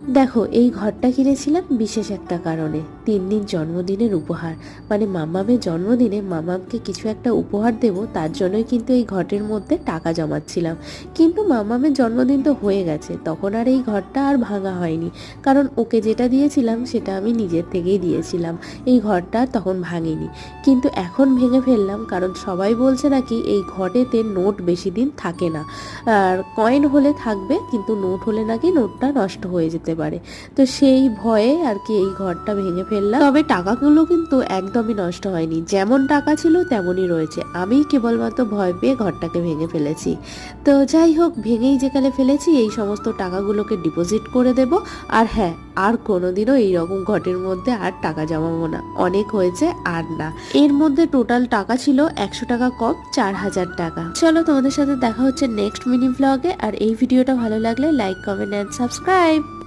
দেখো, এই ঘরটা কিনেছিলাম বিশেষ একটা কারণে। 3 দিন জন্মদিনের উপহার, মানে মামামের জন্মদিনে মামামকে কিছু একটা উপহার দেব, তার জন্যই কিন্তু এই ঘরের মধ্যে টাকা জমাচ্ছিলাম। কিন্তু মামামের জন্মদিন তো হয়ে গেছে, তখন আর এই ঘরটা আর ভাঙা হয়নি, কারণ ওকে যেটা দিয়েছিলাম সেটা আমি নিজের থেকেই দিয়েছিলাম। এই ঘরটা আর তখন ভাঙিনি, কিন্তু এখন ভেঙে ফেললাম, কারণ সবাই বলছে নাকি এই ঘরেতে নোট বেশি দিন থাকে না। আর কয়েন হলে থাকবে, কিন্তু নোট হলে নাকি নোটটা নষ্ট হয়ে যেতে পারে। তো সেই ভয়ে আর কি এই ঘরটা ভেঙে ফেললাম। তবে টাকাগুলো কিন্তু একদমই নষ্ট হয়নি, যেমন টাকা ছিল তেমনই রয়েছে। আমি কেবলমাত্র ভয় পেয়ে ঘরটাকে ভেঙে ফেলেছি। তো যাই হোক, ভেঙেই যেখানে ফেলেছি এই সমস্ত টাকাগুলোকে ডিপোজিট করে দেব। আর হ্যাঁ, আর কোনোদিনও এইরকম ঘটের মধ্যে আর টাকা জমাবো না, অনেক হয়েছে আর না। এর মধ্যে টোটাল টাকা ছিল 100 টাকা কম, 4000 টাকা। চলো, তোমাদের সাথে দেখা হচ্ছে নেক্সট মিনি ব্লগে। আর এই ভিডিওটা ভালো লাগলে লাইক, কমেন্ট এন্ড সাবস্ক্রাইব।